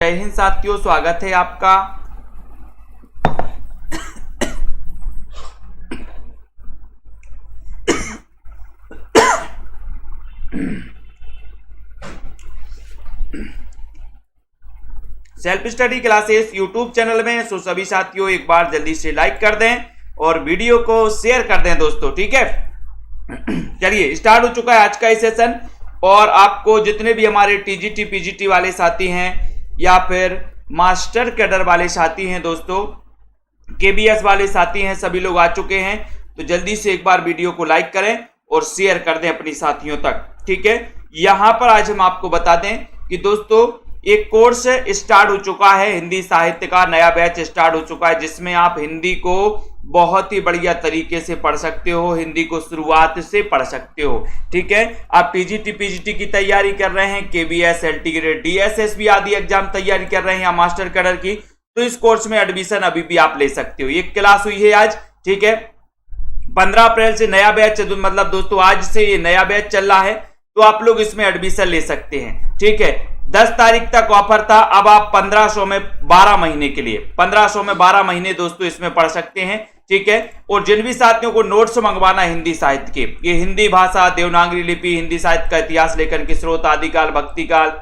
जय हिंद साथियों, स्वागत है आपका। Self study classes YouTube channel में। सो सभी साथियों एक बार जल्दी से लाइक कर दें और वीडियो को शेयर कर दें दोस्तों, ठीक है। चलिए स्टार्ट हो चुका है आज का ये सेशन। और आपको जितने भी हमारे टीजीटी पीजीटी वाले साथी हैं या फिर मास्टर कैडर वाले साथी हैं दोस्तों, केबीएस वाले साथी हैं, सभी लोग आ चुके हैं। तो जल्दी से एक बार वीडियो को लाइक करें और शेयर कर दें अपनी साथियों तक, ठीक है। यहां पर आज हम आपको बता दें कि दोस्तों एक कोर्स स्टार्ट हो चुका है, हिंदी साहित्य का नया बैच स्टार्ट हो चुका है, जिसमें आप हिंदी को बहुत ही बढ़िया तरीके से पढ़ सकते हो, हिंदी को शुरुआत से पढ़ सकते हो, ठीक है। आप टीजीटी पीजीटी की तैयारी कर रहे हैं, केबीएस एलटी ग्रेड डीएसएसबी आदि एग्जाम तैयारी कर रहे हैं या मास्टर कैडर की, तो इस कोर्स में एडमिशन अभी भी आप ले सकते हो। एक क्लास हुई है आज, ठीक है। 15 अप्रैल से नया बैच, मतलब दोस्तों आज से ये नया बैच चल रहा है, तो आप लोग इसमें एडमिशन ले सकते हैं, ठीक है। 10 तारीख तक ऑफर था, अब आप 1500 में 12 महीने के लिए 1500 में 12 महीने दोस्तों इसमें पढ़ सकते हैं, ठीक है। और जिन भी साथियों को नोट्स मंगवाना है हिंदी साहित्य के, ये हिंदी भाषा, देवनागरी लिपि, हिंदी साहित्य का इतिहास, लेखन के स्रोत, आदिकाल, भक्तिकाल,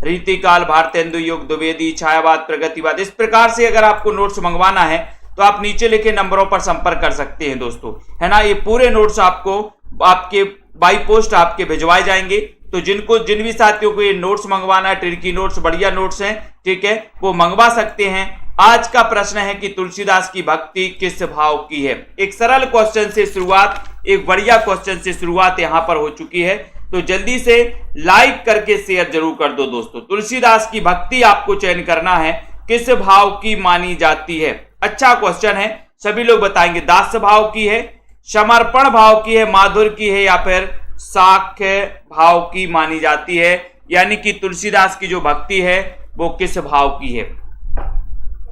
रीतिकाल, भारतेंदु युग, द्विवेदी, छायावाद, प्रगतिवाद, इस प्रकार से अगर आपको नोट्स मंगवाना है तो आप नीचे लिखे नंबरों पर संपर्क कर सकते हैं दोस्तों, है ना। ये पूरे नोट्स आपको आपके बाई पोस्ट आपके भिजवाए जाएंगे। तो जिन भी साथियों को ये नोट्स मंगवाना है, ट्रिकी नोट्स, बढ़िया नोट्स हैं, ठीक है, वो मंगवा सकते हैं। आज का प्रश्न है कि तुलसीदास की भक्ति किस भाव की है। एक सरल क्वेश्चन से शुरुआत, एक बढ़िया क्वेश्चन से शुरुआत यहां पर हो चुकी है, तो जल्दी से लाइक करके शेयर जरूर कर दो दोस्तों। तुलसीदास की भक्ति आपको चयन करना है, किस भाव की मानी जाती है। अच्छा क्वेश्चन है, सभी लोग बताएंगे। दास भाव की है, समर्पण भाव की है, माधुर्य की है, या फिर साख्य भाव की मानी जाती है। यानी कि तुलसीदास की जो भक्ति है वो किस भाव की है,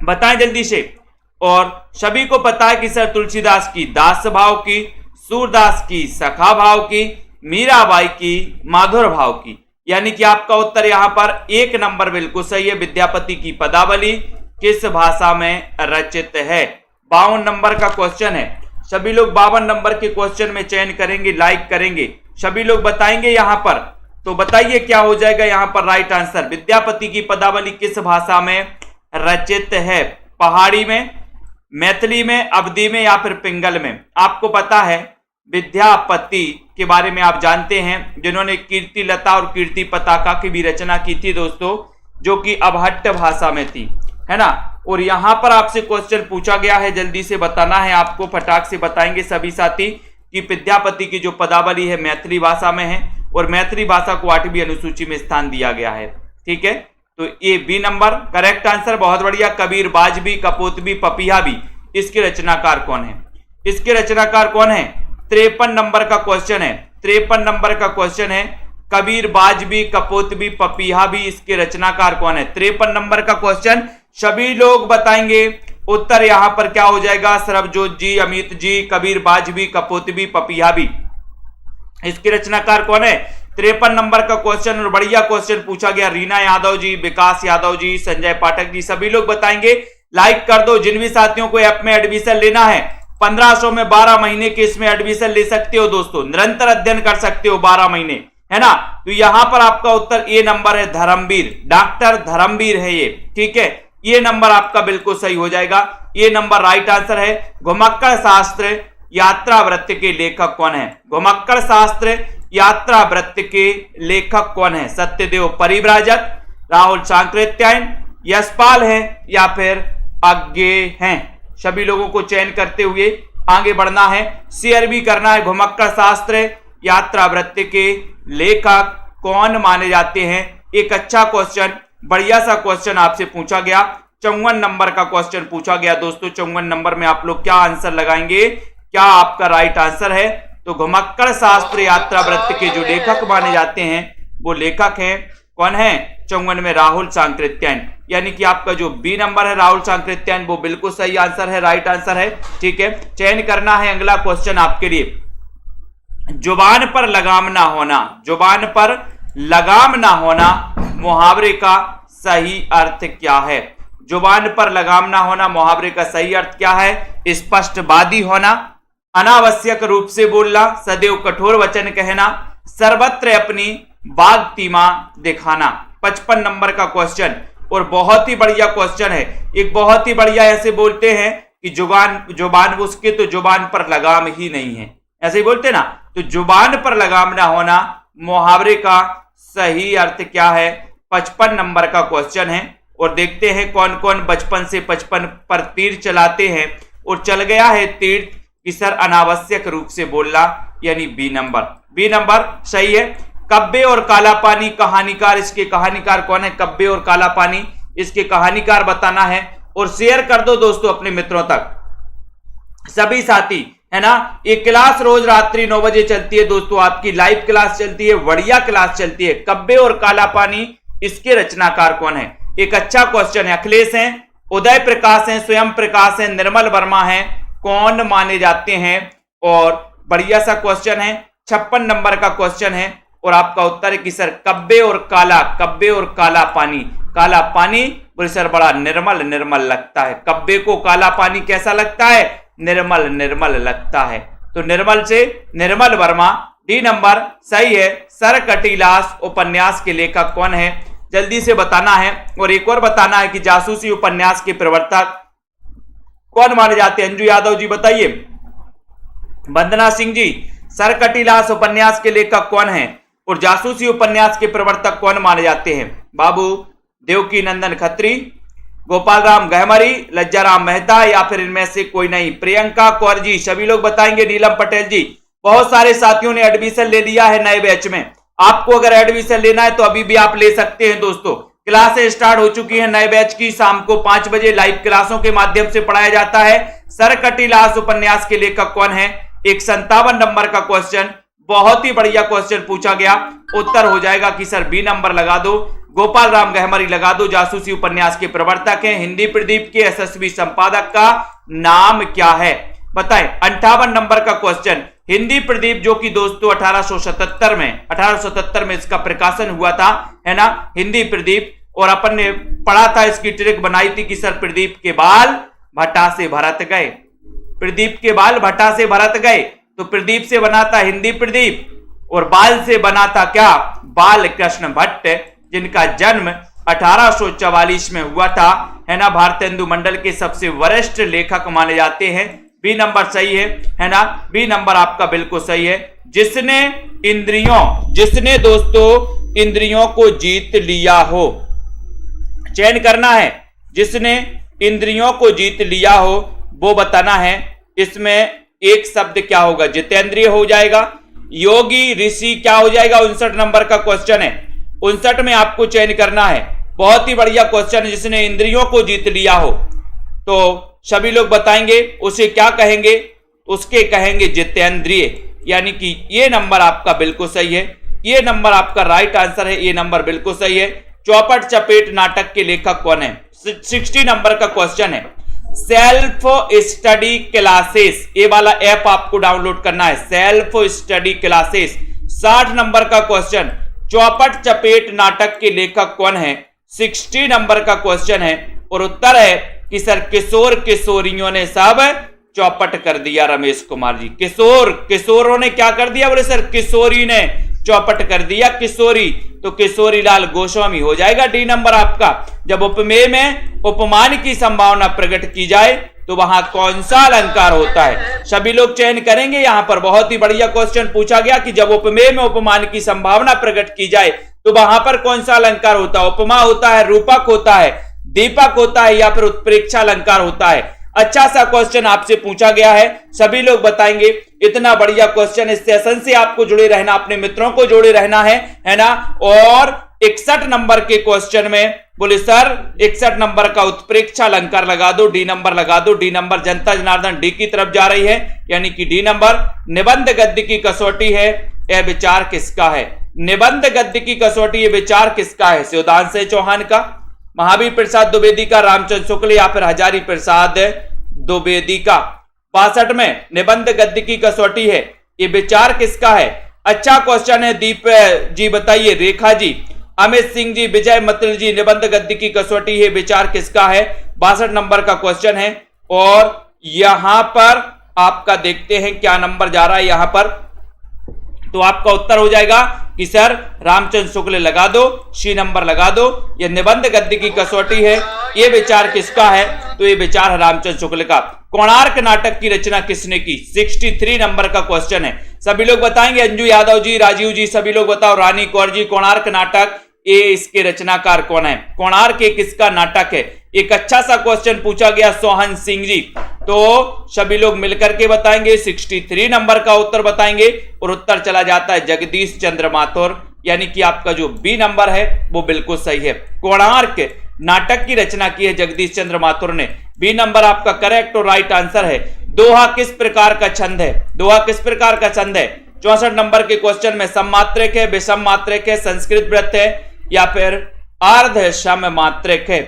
बताएं जल्दी से। और सभी को पता है कि सर तुलसीदास की दास भाव की, सूरदास की सखा भाव की, मीराबाई की माधुर भाव की। यानी कि आपका उत्तर यहां पर 1 नंबर बिल्कुल सही है। विद्यापति की पदावली किस भाषा में रचित है। 52 नंबर का क्वेश्चन है, सभी लोग 52 नंबर के क्वेश्चन में चयन करेंगे, लाइक करेंगे, सभी लोग बताएंगे यहां पर। तो बताइए क्या हो जाएगा यहां पर राइट आंसर। विद्यापति की पदावली किस भाषा में रचित है। पहाड़ी में, मैथिली में, अवधी में, या फिर पिंगल में। आपको पता है विद्यापति के बारे में आप जानते हैं, जिन्होंने कीर्ति लता और कीर्ति पताका की भी रचना की थी दोस्तों, जो कि अवहट्ट भाषा में थी, है ना। और यहां पर आपसे क्वेश्चन पूछा गया है, जल्दी से बताना है आपको, फटाक से बताएंगे सभी साथी कि विद्यापति की जो पदावली है मैथिली भाषा में है, और मैथिली भाषा को 8वीं अनुसूची में स्थान दिया गया है, ठीक है। तो ये बी नंबर करेक्ट आंसर, बहुत बढ़िया। कबीर, बाजबी, कपोतबी, पपीहाबी, इसके रचनाकार कौन है। इसके रचनाकार कौन है। 53 नंबर का क्वेश्चन है, 53 नंबर का क्वेश्चन है। कबीर, बाजबी, कपोतबी, पपीहाबी, इसके रचनाकार कौन है। 53 नंबर का क्वेश्चन, सभी लोग बताएंगे। उत्तर यहां पर क्या हो जाएगा, सरबजोत जी, अमित जी, कबीर, बाजबी, कपोतबी, पपीहाबी, इसके रचनाकार कौन है। 53 नंबर का क्वेश्चन, और बढ़िया क्वेश्चन पूछा गया। रीना यादव जी, विकास यादव जी, संजय पाठक जी, सभी लोग बताएंगे। लाइक कर दो। जिन भी साथियों को ऐप में एडमिशन लेना है, 1500 में 12 महीने के इसमें एडमिशन ले सकते हो दोस्तों, निरंतर अध्ययन कर सकते हो 12 महीने, है ना। तो यहां पर आपका उत्तर ए नंबर है, धर्मवीर, डॉक्टर धर्मवीर है ये, ठीक है। ये नंबर आपका बिल्कुल सही हो जाएगा, ये नंबर राइट आंसर है। घुमक्कड़ शास्त्र यात्रा वृत्त के लेखक कौन है। घुमक्कड़ शास्त्र यात्रा वृत्त के लेखक कौन है। सत्यदेव परिव्राजक, राहुल सांकृत्यायन, यशपाल है, या फिर अज्ञेय हैं। सभी लोगों को चयन करते हुए आगे बढ़ना है, शेयर भी करना है। घुमक्कड़ शास्त्र यात्रा वृत्त के लेखक कौन माने जाते हैं। एक अच्छा क्वेश्चन, बढ़िया सा क्वेश्चन आपसे पूछा गया। 54 नंबर का क्वेश्चन पूछा गया दोस्तों। 54 नंबर में आप लोग क्या आंसर लगाएंगे, क्या आपका राइट आंसर है। तो घुमक्कड़ शास्त्र यात्रा वृत्त के जो लेखक माने जाते हैं वो लेखक हैं, कौन है, 54 में राहुल सांकृत्यायन। यानी कि आपका जो बी नंबर है राहुल सांकृत्यायन, वो बिल्कुल सही आंसर है, राइट आंसर है, ठीक है। चयन करना है अगला क्वेश्चन आपके लिए। जुबान पर लगाम ना होना, जुबान पर लगाम ना होना मुहावरे का सही अर्थ क्या है? जुबान पर लगाम ना होना मुहावरे का सही अर्थ क्या है? स्पष्टवादी होना, अनावश्यक रूप से बोलना, सदैव कठोर वचन कहना, सर्वत्र अपनी बागतीमा दिखाना। 55 नंबर का क्वेश्चन और बहुत ही बढ़िया क्वेश्चन है। एक बहुत ही बढ़िया ऐसे बोलते हैं कि जुबान उसके तो जुबान पर लगाम ही नहीं है, ऐसे ही बोलते ना। तो जुबान पर लगाम ना होना मुहावरे का सही अर्थ क्या है? 55 नंबर का क्वेश्चन है। और देखते हैं कौन कौन बचपन से 55 पर तीर चलाते हैं और चल गया है तीर कि सर अनावश्यक रूप से बोलना, यानी बी नंबर। बी नंबर सही है। कब्बे और काला पानी कहानीकार, इसके कहानीकार कौन है? कब्बे और काला पानी, इसके कहानीकार बताना है और शेयर कर दो दोस्तों अपने मित्रों तक, सभी साथी, है ना। एक क्लास रोज रात्रि 9 बजे चलती है दोस्तों, आपकी लाइव क्लास चलती है, बढ़िया क्लास चलती है। कब्बे और काला पानी, इसके रचनाकार कौन है? एक अच्छा क्वेश्चन है। अखिलेश हैं, उदय प्रकाश हैं, स्वयं प्रकाश हैं, निर्मल वर्मा हैं, कौन माने जाते हैं? और बढ़िया सा क्वेश्चन है। 56 नंबर का क्वेश्चन है और आपका उत्तर है कि सर कब्बे और काला पानी। काला पानी बोले सर बड़ा निर्मल लगता है। कब्बे को काला पानी कैसा लगता है? निर्मल लगता है। तो निर्मल से निर्मल वर्मा, डी नंबर सही है। सरकटीलास उपन्यास के लेखक कौन है? जल्दी से बताना है। और एक और बताना है कि जासूसी उपन्यास के प्रवर्तक कौन माने जाते हैं? अंजू यादव जी बताइए। वंदना सिंह जी, सरकटीलास उपन्यास के लेखक कौन है और जासूसी उपन्यास के प्रवर्तक कौन माने जाते हैं? बाबू देवकी नंदन खत्री, गोपाल राम गहमरी, लज्जाराम मेहता, या फिर इनमें से कोई नहीं? प्रियंका कौर जी, सभी लोग बताएंगे। नीलम पटेल जी, बहुत सारे साथियों ने एडमिशन ले लिया है नए बैच में। आपको अगर एडमिशन लेना है तो अभी भी आप ले सकते हैं दोस्तों। क्लासें स्टार्ट हो चुकी हैं नए बैच की। शाम को 5 बजे लाइव क्लासों के माध्यम से पढ़ाया जाता है। सरकटीलास उपन्यास के लेखक कौन है? एक 57 नंबर का क्वेश्चन, बहुत ही बढ़िया क्वेश्चन पूछा गया। उत्तर हो जाएगा कि सर बी नंबर लगा दो, गोपाल राम गहमरी लगा दो। जासूसी उपन्यास के प्रवर्तक हैं। हिंदी प्रदीप के यशस्वी संपादक का नाम क्या है? बताएं। 58 नंबर का क्वेश्चन, हिंदी प्रदीप जो कि दोस्तों 1877 में इसका प्रकाशन हुआ था, है ना, हिंदी प्रदीप। और अपन ने पढ़ा था, इसकी ट्रिक बनाई थी कि सर प्रदीप के बाल भट्टा से भरत गए, प्रदीप के बाल भट्टा से भरत गए। तो प्रदीप से बना था हिंदी प्रदीप और बाल से बना था क्या? बाल कृष्ण भट्ट, जिनका जन्म 1844 में हुआ था, है ना। भारतेंदु मंडल के सबसे वरिष्ठ लेखक माने जाते हैं। बी नंबर सही है ना। बी नंबर आपका बिल्कुल सही है। जिसने दोस्तों इंद्रियों को जीत लिया हो, चयन करना है। जिसने इंद्रियों को जीत लिया हो वो बताना है। इसमें एक शब्द क्या होगा? जितेंद्रिय हो जाएगा। योगी ऋषि क्या हो जाएगा? 59 नंबर का क्वेश्चन है। 59 में आपको चयन करना है। बहुत ही बढ़िया क्वेश्चन है। जिसने इंद्रियों को जीत लिया हो, तो सभी लोग बताएंगे उसे क्या कहेंगे? उसके कहेंगे जितेंद्रिय, यानी कि ये नंबर आपका बिल्कुल सही है। ये नंबर आपका राइट आंसर है। ये नंबर बिल्कुल सही है। चौपट चपेट नाटक के लेखक कौन है? 60 नंबर का क्वेश्चन है। सेल्फ स्टडी क्लासेस, ये वाला ऐप आपको डाउनलोड करना है, सेल्फ स्टडी क्लासेस। 60 नंबर का क्वेश्चन, चौपट चपेट नाटक के लेखक कौन है? 60 नंबर का क्वेश्चन है। और उत्तर है कि सर किशोर किशोरियों ने सब चौपट कर दिया। रमेश कुमार जी, किशोरों ने क्या कर दिया? बोले सर किशोरी ने चौपट कर दिया। किशोरी तो किशोरी लाल गोस्वामी हो जाएगा डी नंबर आपका। जब उपमेय में उपमान की संभावना प्रकट की जाए तो वहां कौन सा अलंकार होता है? सभी लोग चयन करेंगे। यहां पर बहुत ही बढ़िया क्वेश्चन पूछा गया कि जब उपमेय में उपमान की संभावना प्रकट की जाए तो वहां पर कौन सा अलंकार होता है? उपमा होता है, रूपक होता है, दीपक होता है, या फिर उत्प्रेक्षा अलंकार होता है? अच्छा सा क्वेश्चन आपसे पूछा गया है, सभी लोग बताएंगे। इतना बढ़िया क्वेश्चन, इस सेशन से आपको जुड़े रहना, अपने मित्रों को जुड़े रहना है ना। और 61 नंबर के क्वेश्चन में बोले सर 61 नंबर का उत्प्रेक्षा अलंकार लगा दो, डी नंबर लगा दो। डी नंबर जनता जनार्दन डी की तरफ जा रही है, यानी कि डी नंबर। निबंध गद्य की कसौटी है, यह विचार किसका है? निबंध गद्य की कसौटी, ये विचार किसका है? शिवदान चौहान का, महावीर प्रसाद द्विवेदी का, रामचंद्र शुक्ल, या फिर हजारी प्रसाद द्विवेदी का। 62 में निबंध गद्य की कसौटी है, ये विचार किसका है? अच्छा क्वेश्चन है। दीप जी बताइए, रेखा जी, अमित सिंह जी, विजय मत्रिल जी, निबंध गद्य की कसौटी है, विचार किसका है? 62 नंबर का क्वेश्चन है। और यहां पर आपका देखते हैं क्या नंबर जा रहा है यहां पर, तो आपका उत्तर हो जाएगा कि सर रामचंद्र शुक्ल लगा दो, सी नंबर लगा दो। ये निबंध गद्य की कसौटी है, ये विचार किसका है? तो ये विचार है रामचंद्र शुक्ल का। कोणार्क नाटक की रचना किसने की? 63 नंबर का क्वेश्चन है। सभी लोग बताएंगे, अंजू यादव जी, राजीव जी, सभी लोग बताओ। रानी कौर जी, कोणार्क नाटक ये इसके रचनाकार कौन है? कोणार्क एक किसका नाटक है? एक अच्छा सा क्वेश्चन पूछा गया सोहन सिंह जी, तो सभी लोग मिलकर के बताएंगे। 63 नंबर का उत्तर बताएंगे और उत्तर चला जाता है जगदीश चंद्र माथुर, यानी कि आपका जो बी नंबर है वो बिल्कुल सही है। कोणार्क नाटक की रचना की है जगदीश चंद्र माथुर ने। बी नंबर आपका करेक्ट और राइट आंसर है। दोहा किस प्रकार का छंद है? दोहा किस प्रकार का छंद है? 64 नंबर के क्वेश्चन में सममात्रिक है, विषम मात्रिक है, संस्कृत वृत्त है या फिर अर्ध सम मात्रिक है?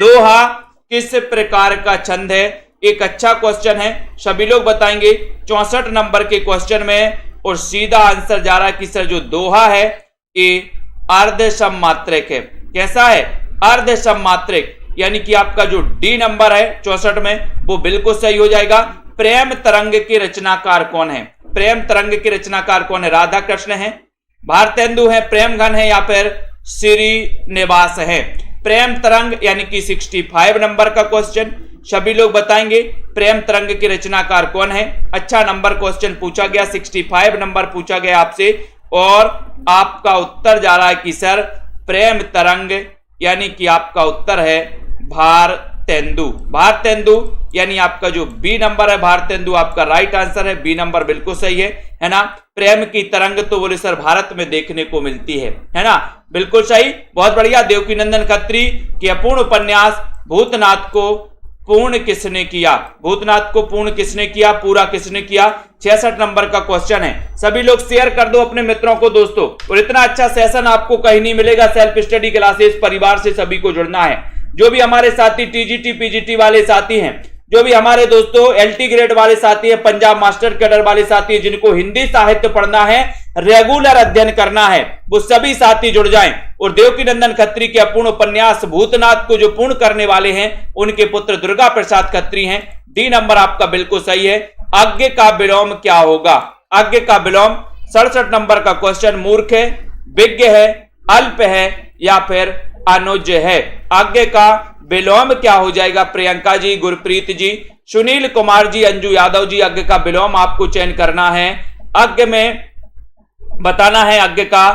दोहा किस प्रकार का छंद है? एक अच्छा क्वेश्चन है, सभी लोग बताएंगे 64 नंबर के क्वेश्चन में। और सीधा आंसर जा रहा है कि सर जो दोहा है ये अर्ध सम मात्रिक है। कैसा है? अर्ध सम मात्रिक, यानी कि आपका जो डी नंबर है 64 में वो बिल्कुल सही हो जाएगा। प्रेम तरंग के रचनाकार कौन है? प्रेम तरंग के रचनाकार कौन है? राधा कृष्ण है, भारतेंदु है, प्रेमघन है या फिर श्रीनिवास है? प्रेम तरंग यानी कि 65 नंबर का क्वेश्चन, सभी लोग बताएंगे प्रेम तरंग के रचनाकार कौन है? अच्छा नंबर क्वेश्चन पूछा गया, 65 नंबर पूछा गया आपसे और आपका उत्तर जा रहा है कि सर प्रेम तरंग, यानी कि आपका उत्तर है भारतेंदु। भारतेंदु यानी आपका जो बी नंबर है भारतेंदु आपका राइट आंसर है। बी नंबर बिल्कुल सही है ना? प्रेम की तरंग तो बोले सर भारत में देखने को मिलती है ना? बिल्कुल सही, बहुत बढ़िया। देवकीनंदन खत्री के अपूर्ण उपन्यास भूतनाथ को पूर्ण किसने किया? भूतनाथ को पूर्ण किसने किया? पूरा किसने किया? 66 नंबर का क्वेश्चन है। सभी लोग शेयर कर दो अपने मित्रों को दोस्तों। और इतना अच्छा सेशन आपको कहीं नहीं मिलेगा। सेल्फ स्टडी क्लासेस परिवार से सभी को जुड़ना है। जो भी हमारे साथी टीजीटी पीजीटी वाले साथी हैं, जो भी हमारे दोस्तों एलटी ग्रेड वाले साथी हैं, पंजाब मास्टर कैडर वाले साथी हैं, जिनको हिंदी साहित्य पढ़ना है, रेगुलर अध्ययन करना है, वो सभी साथी जुड़ जाएं। और देवकीनंदन खत्री के अपूर्ण उपन्यास भूतनाथ को जो पूर्ण करने वाले हैं उनके पुत्र दुर्गा प्रसाद खत्री हैं। डी नंबर आपका बिल्कुल सही है। आज्ञ का विलोम क्या होगा? आज्ञ का विलोम 67 नंबर का क्वेश्चन मूर्ख है, विज्ञ है, अल्प है या फिर अनुज है? आज्ञ का विलोम क्या हो जाएगा? प्रियंका जी, गुरप्रीत जी, सुनील कुमार जी, अंजू यादव जी, आज्ञ का विलोम आपको चयन करना है। आज्ञ में बताना है आज्ञ का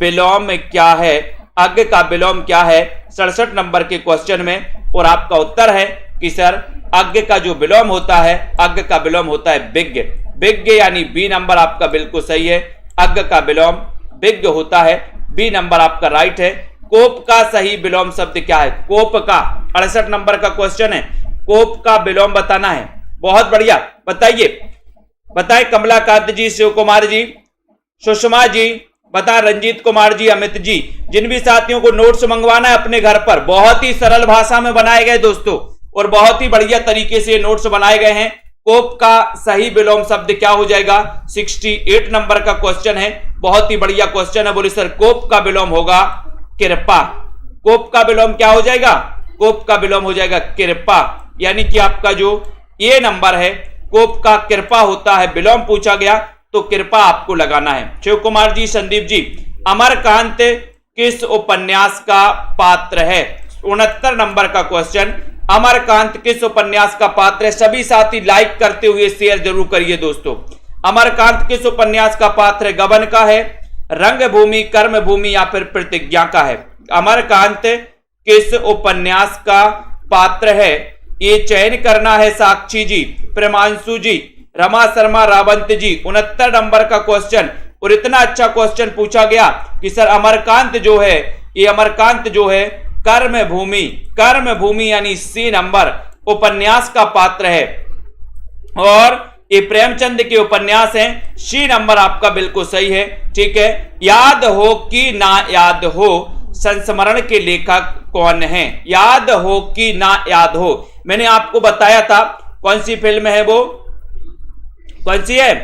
विलोम क्या है? आज्ञ का विलोम क्या है 67 नंबर के क्वेश्चन में। और आपका उत्तर है कि सर आज्ञ का जो विलोम होता है, आज्ञ का विलोम होता है विज्ञ। विज्ञ यानी बी नंबर आपका बिल्कुल सही है। आज्ञ का विलोम विज्ञ होता है। बी नंबर आपका राइट है। कोप का सही विलोम शब्द क्या है? कोप का 68 नंबर का क्वेश्चन है। कोप का विलोम बताना है। बहुत बढ़िया, बताइए, बताए कमलाकांत जी, शिव कुमार जी, सुषमा जी, बता रंजीत कुमार जी, अमित जी। जिन भी साथियों को नोट्स मंगवाना है अपने घर पर, बहुत ही सरल भाषा में बनाए गए दोस्तों और बहुत ही बढ़िया तरीके से नोट्स बनाए गए हैं। कोप का सही विलोम शब्द क्या हो जाएगा? 68 नंबर का क्वेश्चन है। बहुत ही बढ़िया क्वेश्चन है। बोले सर कोप का विलोम होगा कृपा। कोप का विलोम क्या हो जाएगा? कोप का विलोम हो जाएगा कृपा, यानी कि आपका जो ए नंबर है कोप का कृपा होता है। विलोम पूछा गया तो कृपा आपको लगाना है। शिव कुमार जी, संदीप जी, अमरकांत किस उपन्यास का पात्र है? 69 नंबर का क्वेश्चन, अमरकांत किस उपन्यास का पात्र है? सभी साथी लाइक करते हुए शेयर जरूर करिए दोस्तों। अमरकांत किस उपन्यास का पात्र है? गबन का है, रंगभूमि, कर्मभूमि या फिर प्रतिज्ञा का है? अमरकांत किस उपन्यास का पात्र है? ये चयन करना है साक्षी जी, प्रेमांशु जी, रमा शर्मा, रावंत जी। 69 नंबर का क्वेश्चन और इतना अच्छा क्वेश्चन पूछा गया कि सर अमरकांत जो है, ये अमरकांत जो है कर्मभूमि, कर्मभूमि यानी सी नंबर उपन्यास का पात्र है और ये प्रेमचंद के उपन्यास हैं। सी नंबर आपका बिल्कुल सही है। ठीक है, याद हो कि ना याद हो, संस्मरण के लेखक कौन है? याद हो कि ना याद हो, मैंने आपको बताया था कौन सी फिल्म है वो, कौन सी है?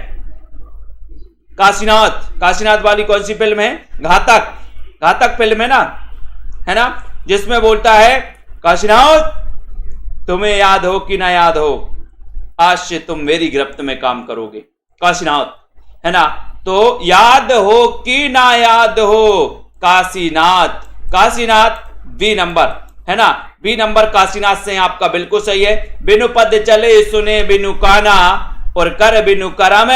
काशीनाथ, काशीनाथ वाली कौन सी फिल्म है? घातक। घातक फिल्म है ना, जिसमें बोलता है काशीनाथ तुम्हें याद हो कि ना याद हो, आज से तुम मेरी गिरफ्त में काम करोगे। काशीनाथ, है ना, तो याद हो कि ना याद हो काशीनाथ, काशीनाथ बी नंबर, है ना, बी नंबर काशीनाथ से आपका बिल्कुल सही है। बिनु पद चले सुने बिनु काना, और कर बिनु करम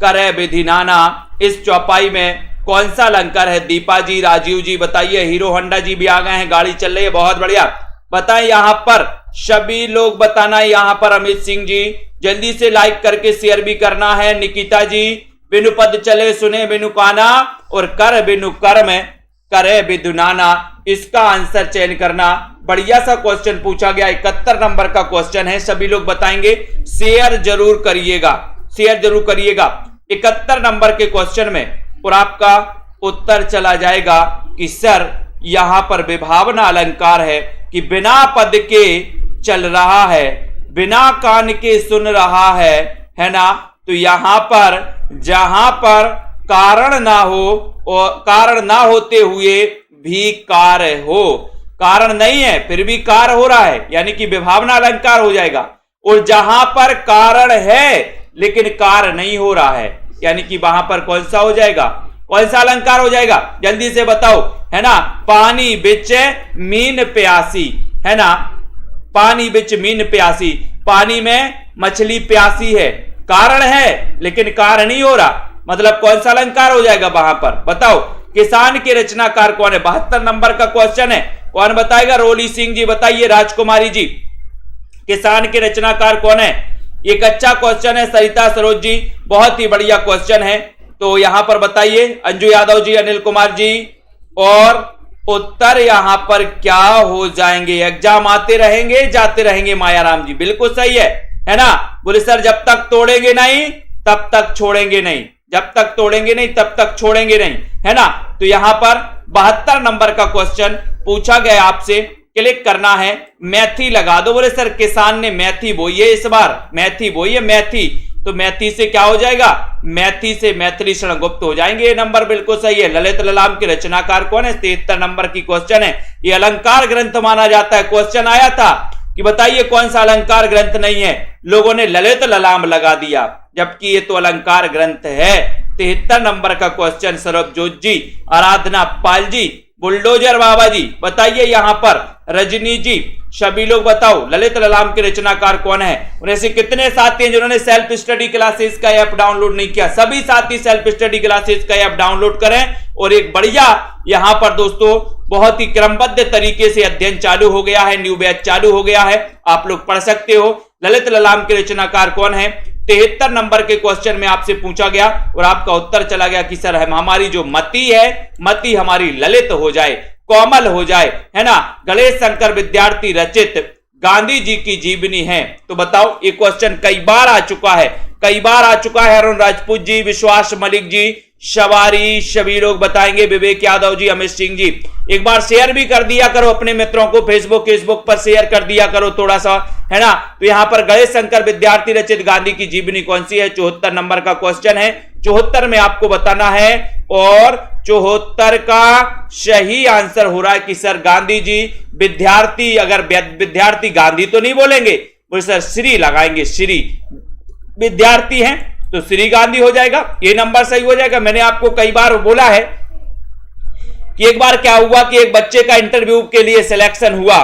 करे विधि नाना। इस चौपाई में कौन सा अलंकार है? दीपा जी, राजीव जी बताइए। हीरो होंडा जी भी आ गए हैं, गाड़ी चल रही है, बहुत बढ़िया। बताएं यहां पर सभी लोग बताना। यहां पर अमित सिंह जी जल्दी से लाइक करके शेयर भी करना है। निकिता जी, बिनु पद चले सुने बिनु काना, और कर बिनु कर्म करे विधि नाना। इसका आंसर चयन करना। बढ़िया सा क्वेश्चन पूछा गया, 71 नंबर का क्वेश्चन है, सभी लोग बताएंगे। शेयर जरूर करिएगा, शेयर जरूर करिएगा 71 नंबर के क्वेश्चन में, और आपका उत्तर चला जाएगा कि सर यहां पर विभावना अलंकार है कि बिना पद के चल रहा है, बिना कान के सुन रहा है ना। तो यहां पर जहां पर कारण ना हो और कारण ना होते हुए भी कार्य हो, कारण नहीं है फिर भी कार्य हो रहा है, यानी कि विभावना अलंकार हो जाएगा। और जहां पर कारण है लेकिन कार्य नहीं हो रहा है, यानी कि वहां पर कौन सा हो जाएगा, कौन सा अलंकार हो जाएगा, जल्दी से बताओ, है ना। पानी बिच मीन प्यासी, है ना, पानी बिच मीन प्यासी, पानी में मछली प्यासी है, कारण है लेकिन कार्य नहीं हो रहा, मतलब कौन सा अलंकार हो जाएगा वहां पर, बताओ। किसान के रचनाकार कौन है? 72 नंबर का क्वेश्चन है, कौन बताएगा? रोली सिंह जी बताइए, राजकुमारी जी, किसान के रचनाकार कौन है? एक अच्छा क्वेश्चन है। सरिता सरोज जी, बहुत ही बढ़िया क्वेश्चन है, तो यहां पर बताइए। अंजू यादव जी, अनिल कुमार जी, और उत्तर यहां पर क्या हो जाएंगे? एग्जाम आते रहेंगे जाते रहेंगे। मायाराम जी बिल्कुल सही है ना। बोले सर जब तक तोड़ेंगे नहीं तब तक छोड़ेंगे नहीं, जब तक तोड़ेंगे नहीं तब तक छोड़ेंगे नहीं, है ना। तो यहां पर 72 नंबर का क्वेश्चन पूछा गया, आपसे क्लिक करना है, मैथी लगा दो। बोले सर किसान ने मैथी बोई है, इस बार मैथी बोई है, मैथी, तो मैथी से क्या हो जाएगा? मैथी से मैथिली शरण गुप्त हो जाएंगे। ये नंबर बिल्कुल सही है। ललित ललाम के रचनाकार कौन है? 73 नंबर की क्वेश्चन है, ये अलंकार ग्रंथ माना जाता है। क्वेश्चन आया था कि बताइए कौन सा अलंकार ग्रंथ नहीं है, लोगों ने ललित ललाम लगा दिया, जबकि ये तो अलंकार ग्रंथ है। 73 नंबर का क्वेश्चन। सरबजोत जी, आराधना पाल जी, बुलडोजर बाबा जी बताइए, यहां पर रजनी जी, सभी लोग बताओ ललित ललाम के रचनाकार कौन है। और ऐसे कितने साथी हैं जिन्होंने सेल्फ स्टडी क्लासेस का ऐप डाउनलोड नहीं किया? सभी साथी सेल्फ स्टडी क्लासेस का ऐप डाउनलोड करें, और एक बढ़िया यहां पर दोस्तों बहुत ही क्रमबद्ध तरीके से अध्ययन चालू हो गया है, न्यू बैच चालू हो गया है, आप लोग पढ़ सकते हो। ललित ललाम के रचनाकार कौन है? 73 नंबर के क्वेश्चन में आपसे पूछा गया, और आपका उत्तर चला गया कि सर हमारी जो मति है, मति हमारी ललित हो जाए, कोमल हो जाए, है ना। गणेश शंकर विद्यार्थी रचित गांधी जी की जीवनी है। तो बताओ, ये क्वेश्चन कई बार आ चुका है, कई बार आ चुका है। अरुण राजपूत जी, विश्वास मलिक जी, शवारी, सभी लोग बताएंगे, विवेक यादव जी, अमित सिंह जी। एक बार शेयर भी कर दिया करो अपने मित्रों को, फेसबुक पर शेयर कर दिया करो थोड़ा सा, है ना। तो यहां पर गणेश शंकर विद्यार्थी रचित गांधी की जीवनी कौन सी है? 74 नंबर का क्वेश्चन है। 74 में आपको बताना है, और 74 का सही आंसर हो रहा है कि सर गांधी जी विद्यार्थी, अगर विद्यार्थी गांधी तो नहीं बोलेंगे, बोले सर श्री लगाएंगे, श्री विद्यार्थी हैं तो श्री गांधी हो जाएगा, ये नंबर सही हो जाएगा। मैंने आपको कई बार बोला है कि एक बार क्या हुआ कि एक बच्चे का इंटरव्यू के लिए सिलेक्शन हुआ,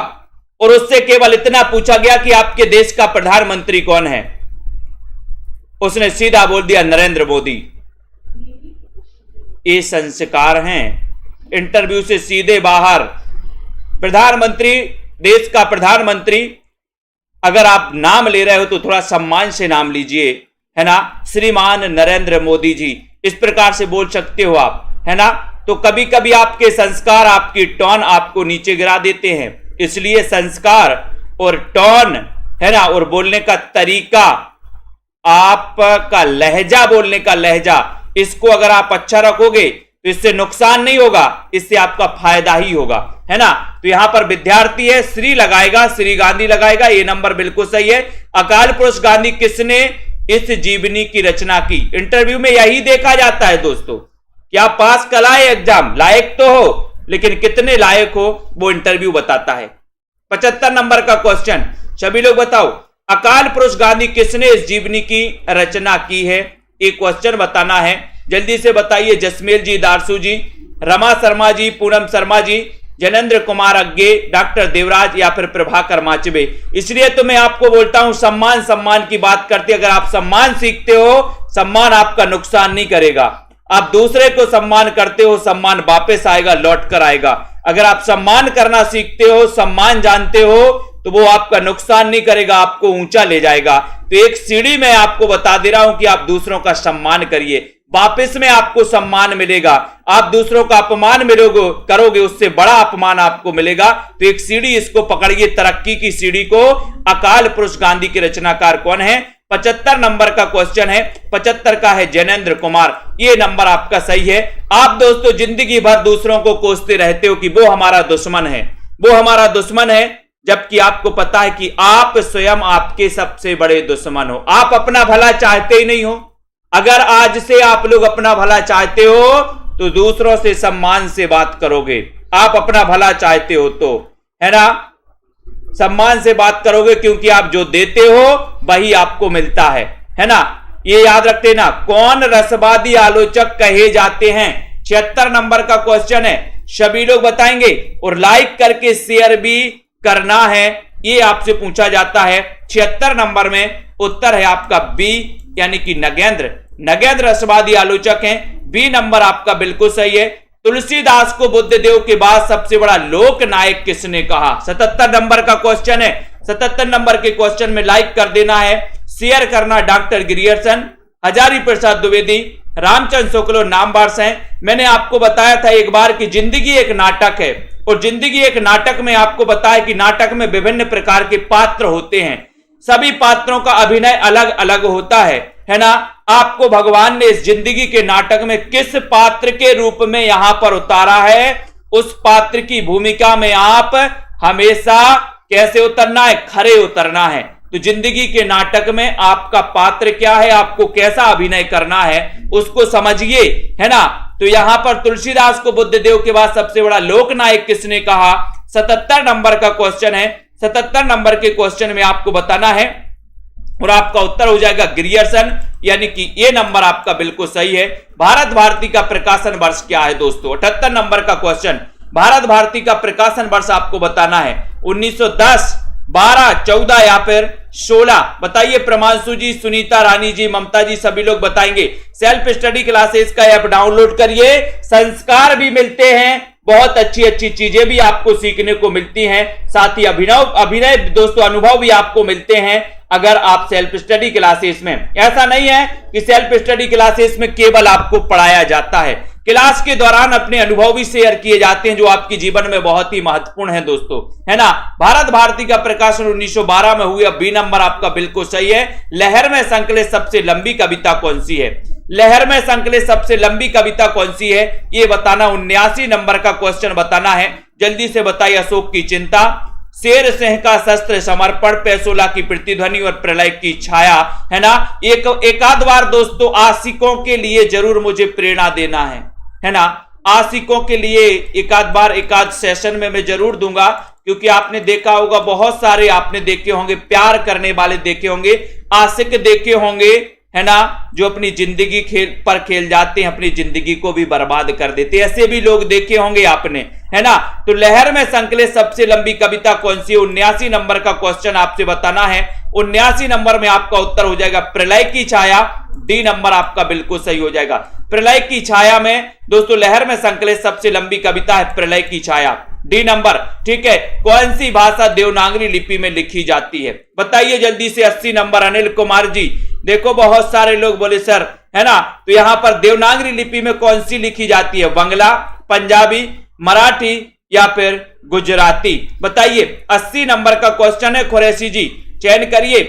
और उससे केवल इतना पूछा गया कि आपके देश का प्रधानमंत्री कौन है? उसने सीधा बोल दिया नरेंद्र मोदी। ये संस्कार हैं, इंटरव्यू से सीधे बाहर। प्रधानमंत्री, देश का प्रधानमंत्री, अगर आप नाम ले रहे हो तो थोड़ा सम्मान से नाम लीजिए, है ना। श्रीमान नरेंद्र मोदी जी, इस प्रकार से बोल सकते हो आप, है ना। तो कभी कभी आपके संस्कार, आपकी टोन आपको नीचे गिरा देते हैं, इसलिए संस्कार और टोन, है ना, और बोलने का तरीका, आपका लहजा, बोलने का लहजा, इसको अगर आप अच्छा रखोगे तो इससे नुकसान नहीं होगा, इससे आपका फायदा ही होगा, है ना। तो यहां पर विद्यार्थी है, श्री लगाएगा, श्री गांधी लगाएगा, ये नंबर बिल्कुल सही है। अकाल पुरुष गांधी किसने इस जीवनी की रचना की? इंटरव्यू में यही देखा जाता है दोस्तों, क्या पास कलाए एग्जाम, लायक तो हो लेकिन कितने लायक हो वो इंटरव्यू बताता है। 75 नंबर का क्वेश्चन, सभी लोग बताओ, अकाल पुरुष गांधी किसने इस जीवनी की रचना की है? एक क्वेश्चन बताना है, जल्दी से बताइए। जसमेल जी, दारसू जी, रमा शर्मा जी, पूनम शर्मा जी, जनेंद्र कुमार अग्गे, डॉक्टर देवराज या फिर प्रभाकर माचबे। इसलिए तो मैं आपको बोलता हूं सम्मान सम्मान की बात करते, अगर आप सम्मान सीखते हो, सम्मान आपका नुकसान नहीं करेगा। आप दूसरे को सम्मान करते हो, सम्मान वापस आएगा, लौट कर आएगा। अगर आप सम्मान करना सीखते हो, सम्मान जानते हो, तो वो आपका नुकसान नहीं करेगा, आपको ऊंचा ले जाएगा। तो एक सीढ़ी मैं आपको बता दे रहा हूं कि आप दूसरों का सम्मान करिए, वापस में आपको सम्मान मिलेगा। आप दूसरों का अपमान करोगे, उससे बड़ा अपमान आपको मिलेगा। तो एक सीढ़ी, इसको पकड़िए, तरक्की की सीढ़ी को। अकाल पुरुष गांधी के रचनाकार कौन है? 75 नंबर का क्वेश्चन है, 75 का है जनेंद्र कुमार। ये नंबर आपका सही है। आप दोस्तों जिंदगी भर दूसरों को कोसते रहते हो कि वो हमारा दुश्मन है, वो हमारा दुश्मन है, जबकि आपको पता है कि आप स्वयं आपके सबसे बड़े दुश्मन हो। आप अपना भला चाहते ही नहीं हो। अगर आज से आप लोग अपना भला चाहते हो तो दूसरों से सम्मान से बात करोगे। आप अपना भला चाहते हो तो, है ना, सम्मान से बात करोगे, क्योंकि आप जो देते हो वही आपको मिलता है ना। ये याद रखते ना। कौन रसवादी आलोचक कहे जाते हैं? 76 नंबर का क्वेश्चन है, सभी लोग बताएंगे और लाइक करके शेयर भी करना है, ये आपसे पूछा जाता है। 76 नंबर में उत्तर है आपका बी, यानी कि नगेंद्र। नगेंद्र रसवादी आलोचक हैं। बी नंबर आपका बिल्कुल सही है। तुलसीदास को बुद्धदेव के बाद सबसे बड़ा लोक नायक किसने कहा? 77 नंबर का क्वेश्चन है। 77 नंबर के क्वेश्चन में लाइक कर देना है, शेयर करना। डॉक्टर गिरियर्सन, हजारी प्रसाद द्विवेदी, रामचंद्र शुक्ल नाम वार्स हैं। मैंने आपको बताया था एक बार कि जिंदगी एक नाटक है, और जिंदगी एक नाटक में आपको बताया कि नाटक में विभिन्न प्रकार के पात्र होते हैं। सभी पात्रों का अभिनय अलग अलग होता है ना। आपको भगवान ने इस जिंदगी के नाटक में किस पात्र के रूप में यहां पर उतारा है, उस पात्र की भूमिका में आप हमेशा कैसे उतरना है? खरे उतरना है। तो जिंदगी के नाटक में आपका पात्र क्या है, आपको कैसा अभिनय करना है, उसको समझिए, है ना। तो यहां पर तुलसीदास को बुद्धदेव के बाद सबसे बड़ा लोक नायक किसने कहा? 77 नंबर का क्वेश्चन है। 77 नंबर के क्वेश्चन में आपको बताना है और आपका उत्तर हो जाएगा गिरियर्सन, यानी कि ये नंबर आपका बिल्कुल सही है। भारत भारती का प्रकाशन वर्ष क्या है दोस्तों? 78 नंबर का क्वेश्चन, भारत भारती का प्रकाशन वर्ष आपको बताना है। 1910, 12, 14 या फिर 16? बताइए। प्रमांशु जी, सुनीता रानी जी, ममता जी, सभी लोग बताएंगे। सेल्फ स्टडी क्लासेस का ऐप डाउनलोड करिए, संस्कार भी मिलते हैं, बहुत अच्छी अच्छी चीजें भी आपको सीखने को मिलती हैं, साथ ही अभिनय दोस्तों अनुभव भी आपको मिलते हैं अगर आप सेल्फ स्टडी क्लासेस में। ऐसा नहीं है कि सेल्फ स्टडी क्लासेस में केवल आपको पढ़ाया जाता है, क्लास के दौरान अपने अनुभव भी शेयर किए जाते हैं जो आपके जीवन में बहुत ही महत्वपूर्ण है दोस्तों, है ना। भारत भारती का प्रकाशन 1912 में हुआ। बी नंबर आपका बिल्कुल सही है। लहर में संकलित सबसे लंबी कविता कौन सी है? लहर में संकलित सबसे लंबी कविता कौन सी है, ये बताना। 79 नंबर का क्वेश्चन बताना है, जल्दी से बताइए। अशोक की चिंता, शेर सिंह का शस्त्र समर्पण, पैसोला की प्रतिध्वनि और प्रलय की छाया, है ना। एक आध बार दोस्तों आशिकों के लिए जरूर मुझे प्रेरणा देना है ना। आशिकों के लिए एक आध बार, एक आध सेशन में मैं जरूर दूंगा, क्योंकि आपने देखा होगा बहुत सारे आपने देखे होंगे, प्यार करने वाले देखे होंगे, आशिक देखे होंगे, है ना, जो अपनी जिंदगी खेल जाते हैं, अपनी जिंदगी को भी बर्बाद कर देते हैं। ऐसे भी लोग देखे होंगे आपने, है ना। तो लहर में संकलित सबसे लंबी कविता कौन सी है? 79 नंबर का क्वेश्चन आपसे बताना है। 79 नंबर में आपका उत्तर हो जाएगा प्रलय की छाया। डी नंबर आपका बिल्कुल सही हो जाएगा। प्रलय की छाया में दोस्तों लहर में संकलित सबसे लंबी कविता है प्रलय की छाया, डी नंबर, ठीक है। कौन सी भाषा देवनागरी लिपि में लिखी जाती है? बताइए जल्दी से। 80 नंबर अनिल कुमार जी। देखो बहुत सारे लोग बोले सर, है ना, तो यहां पर देवनागरी लिपि में कौन सी लिखी जाती है? बंगला, पंजाबी, मराठी या फिर गुजराती? बताइए। 80 नंबर का क्वेश्चन है। कुरैशी जी चयन करिए।